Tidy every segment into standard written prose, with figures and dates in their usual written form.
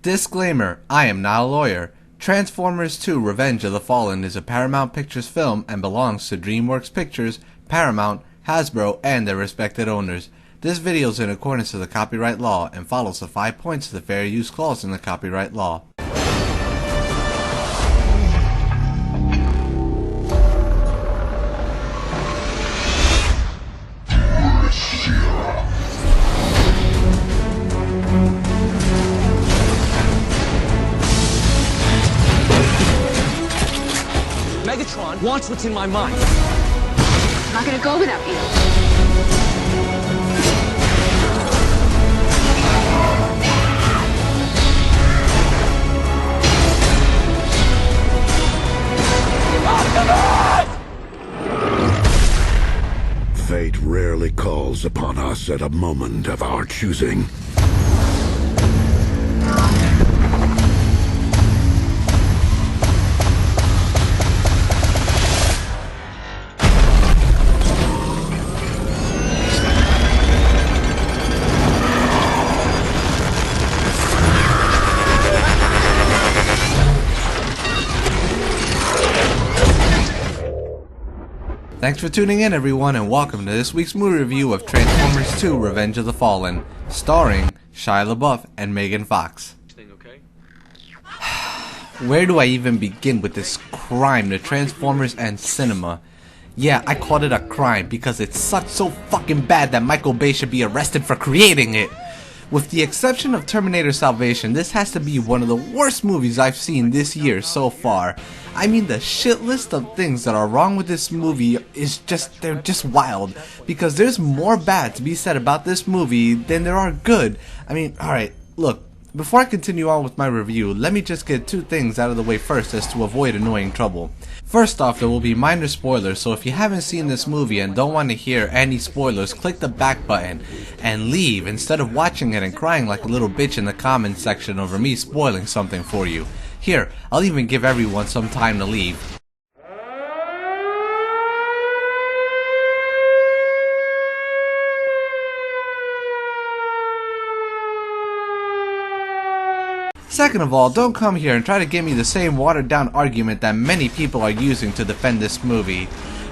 Disclaimer, I am not a lawyer. Transformers 2 Revenge of the Fallen is a Paramount Pictures film and belongs to DreamWorks Pictures, Paramount, Hasbro, and their respected owners. This video is in accordance with the copyright law and follows the 5 points of the fair use clause in the copyright law. Megatron wants what's in my mind. I'm not gonna go without you. Fate rarely calls upon us at a moment of our choosing. Thanks for tuning in, everyone, and welcome to this week's movie review of Transformers 2 Revenge of the Fallen, starring Shia LaBeouf and Megan Fox. Okay? Where do I even begin with this crime to Transformers and cinema? Yeah, I called it a crime because it sucked so fucking bad that Michael Bay should be arrested for creating it. With the exception of Terminator Salvation, this has to be one of the worst movies I've seen this year so far. I mean, the shit list of things that are wrong with this movie is they're just wild. Because there's more bad to be said about this movie than there are good. I mean, alright, look, before I continue on with my review, let me just get two things out of the way first as to avoid annoying trouble. First off, there will be minor spoilers, so if you haven't seen this movie and don't want to hear any spoilers, click the back button and leave instead of watching it and crying like a little bitch in the comments section over me spoiling something for you. Here, I'll even give everyone some time to leave. Second of all, don't come here and try to give me the same watered down argument that many people are using to defend this movie.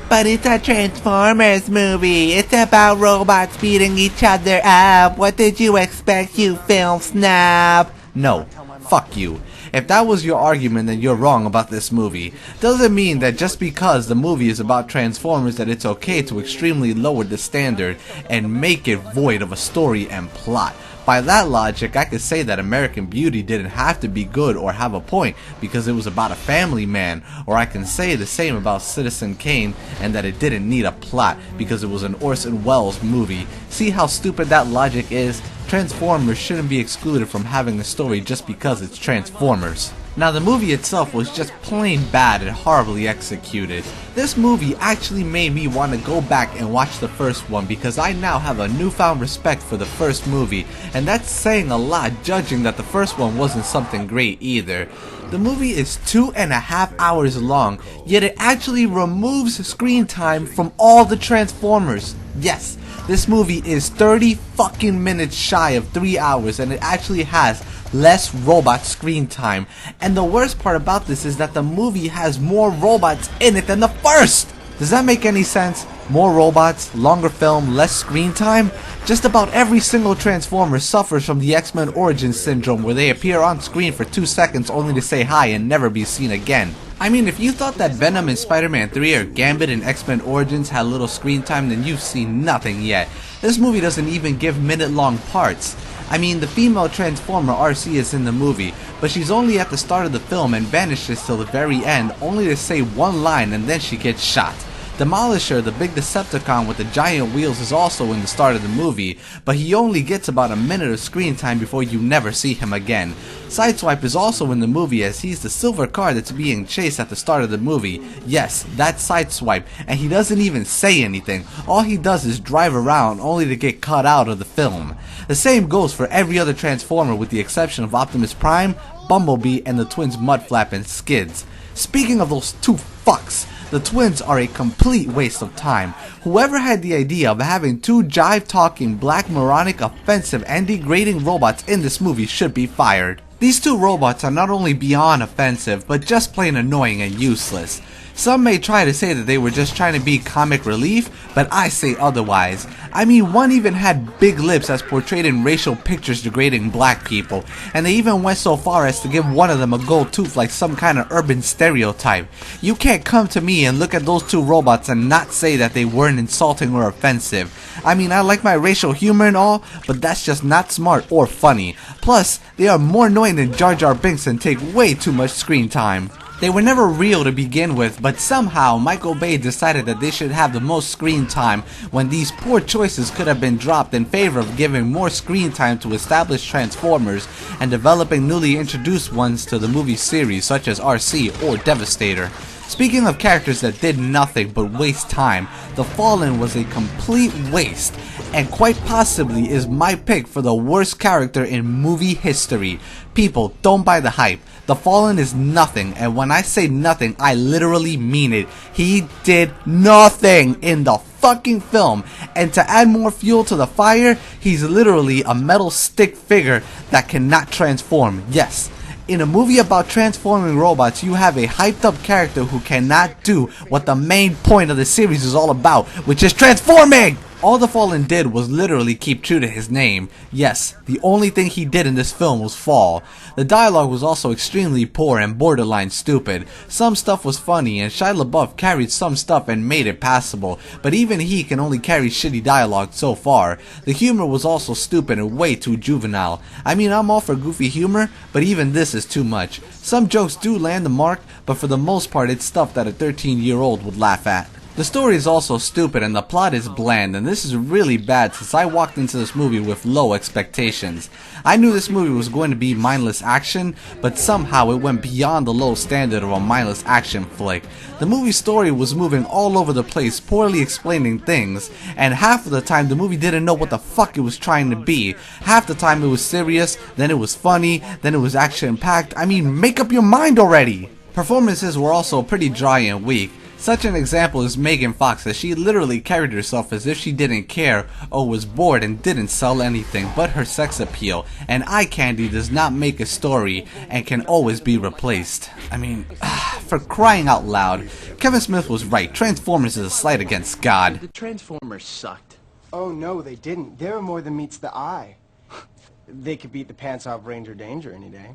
But it's a Transformers movie. It's about robots beating each other up. What did you expect, you film snob? No, fuck you. If that was your argument, then you're wrong about this movie. Doesn't mean that just because the movie is about Transformers that it's okay to extremely lower the standard and make it void of a story and plot. By that logic, I could say that American Beauty didn't have to be good or have a point because it was about a family man, or I can say the same about Citizen Kane and that it didn't need a plot because it was an Orson Welles movie. See how stupid that logic is? Transformers shouldn't be excluded from having a story just because it's Transformers. Now, the movie itself was just plain bad and horribly executed. This movie actually made me want to go back and watch the first one because I now have a newfound respect for the first movie, and that's saying a lot judging that the first one wasn't something great either. The movie is 2.5 hours long, yet it actually removes screen time from all the Transformers. Yes, this movie is 30 fucking minutes shy of 3 hours, and it actually has less robot screen time. And the worst part about this is that the movie has more robots in it than the first! Does that make any sense? More robots, longer film, less screen time? Just about every single Transformer suffers from the X-Men Origins syndrome where they appear on screen for 2 seconds only to say hi and never be seen again. I mean, if you thought that Venom in Spider-Man 3 or Gambit in X-Men Origins had little screen time, then you've seen nothing yet. This movie doesn't even give minute-long parts. I mean, the female Transformer RC is in the movie, but she's only at the start of the film and vanishes till the very end, only to say one line and then she gets shot. Demolisher, the big Decepticon with the giant wheels, is also in the start of the movie, but he only gets about a minute of screen time before you never see him again. Sideswipe is also in the movie as he's the silver car that's being chased at the start of the movie. Yes, that's Sideswipe, and he doesn't even say anything. All he does is drive around only to get cut out of the film. The same goes for every other Transformer with the exception of Optimus Prime, Bumblebee, and the twins Mudflap and Skids. Speaking of those two fucks, the twins are a complete waste of time. Whoever had the idea of having two jive-talking, black, moronic, offensive, and degrading robots in this movie should be fired. These two robots are not only beyond offensive, but just plain annoying and useless. Some may try to say that they were just trying to be comic relief, but I say otherwise. I mean, one even had big lips as portrayed in racial pictures degrading black people, and they even went so far as to give one of them a gold tooth like some kind of urban stereotype. You can't come to me and look at those two robots and not say that they weren't insulting or offensive. I mean, I like my racial humor and all, but that's just not smart or funny. Plus, they are more annoying than Jar Jar Binks and take way too much screen time. They were never real to begin with, but somehow Michael Bay decided that they should have the most screen time when these poor choices could have been dropped in favor of giving more screen time to established Transformers and developing newly introduced ones to the movie series such as RC or Devastator. Speaking of characters that did nothing but waste time, The Fallen was a complete waste, and quite possibly is my pick for the worst character in movie history. People, don't buy the hype. The Fallen is nothing, and when I say nothing, I literally mean it. He did nothing in the fucking film, and to add more fuel to the fire, he's literally a metal stick figure that cannot transform. Yes. In a movie about transforming robots, you have a hyped up character who cannot do what the main point of the series is all about, which is transforming! All The Fallen did was literally keep true to his name. Yes, the only thing he did in this film was fall. The dialogue was also extremely poor and borderline stupid. Some stuff was funny and Shia LaBeouf carried some stuff and made it passable, but even he can only carry shitty dialogue so far. The humor was also stupid and way too juvenile. I mean, I'm all for goofy humor, but even this is too much. Some jokes do land the mark, but for the most part it's stuff that a 13-year-old would laugh at. The story is also stupid and the plot is bland, and this is really bad since I walked into this movie with low expectations. I knew this movie was going to be mindless action, but somehow it went beyond the low standard of a mindless action flick. The movie story was moving all over the place, poorly explaining things, and half of the time the movie didn't know what the fuck it was trying to be. Half the time it was serious, then it was funny, then it was action-packed. I mean, make up your mind already! Performances were also pretty dry and weak. Such an example is Megan Fox, as she literally carried herself as if she didn't care or was bored and didn't sell anything but her sex appeal, and eye candy does not make a story and can always be replaced. I mean, for crying out loud, Kevin Smith was right, Transformers is a slight against God. The Transformers sucked. Oh no, they didn't. They were more than meets the eye. They could beat the pants off Ranger Danger any day.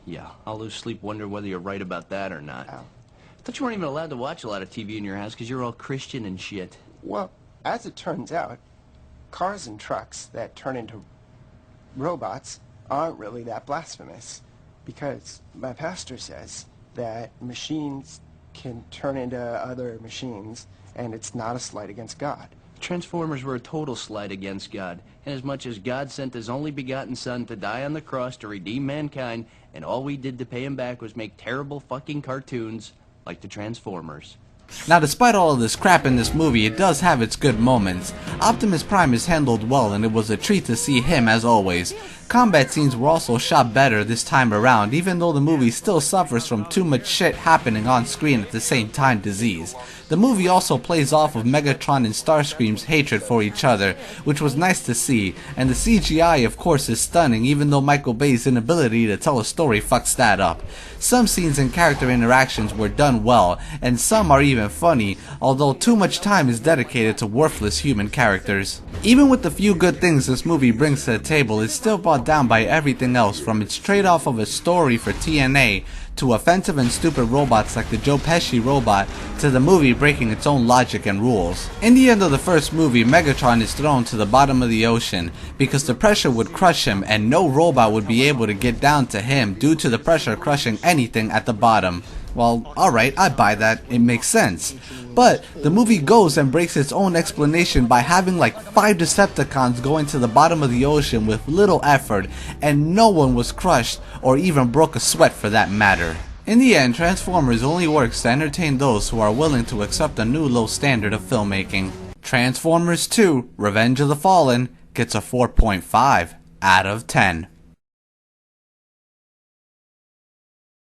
Yeah, I'll lose sleep wondering whether you're right about that or not. Oh. I thought you weren't even allowed to watch a lot of TV in your house because you're all Christian and shit. Well, as it turns out, cars and trucks that turn into robots aren't really that blasphemous. Because my pastor says that machines can turn into other machines, and it's not a slight against God. Transformers were a total slight against God, and as much as God sent his only begotten son to die on the cross to redeem mankind, and all we did to pay him back was make terrible fucking cartoons like the Transformers. Now, despite all of this crap in this movie, it does have its good moments. Optimus Prime is handled well, and it was a treat to see him as always. Combat scenes were also shot better this time around, even though the movie still suffers from too much shit happening on screen at the same time disease. The movie also plays off of Megatron and Starscream's hatred for each other, which was nice to see, and the CGI of course is stunning, even though Michael Bay's inability to tell a story fucks that up. Some scenes and character interactions were done well, and some are even funny, although too much time is dedicated to worthless human characters. Even with the few good things this movie brings to the table, it's still brought down by everything else, from its trade-off of a story for TNA, to offensive and stupid robots like the Joe Pesci robot, to the movie breaking its own logic and rules. In the end of the first movie, Megatron is thrown to the bottom of the ocean because the pressure would crush him and no robot would be able to get down to him due to the pressure crushing anything at the bottom. Well, alright, I buy that, it makes sense. But the movie goes and breaks its own explanation by having like 5 Decepticons go into the bottom of the ocean with little effort, and no one was crushed or even broke a sweat for that matter. In the end, Transformers only works to entertain those who are willing to accept a new low standard of filmmaking. Transformers 2: Revenge of the Fallen gets a 4.5 out of 10.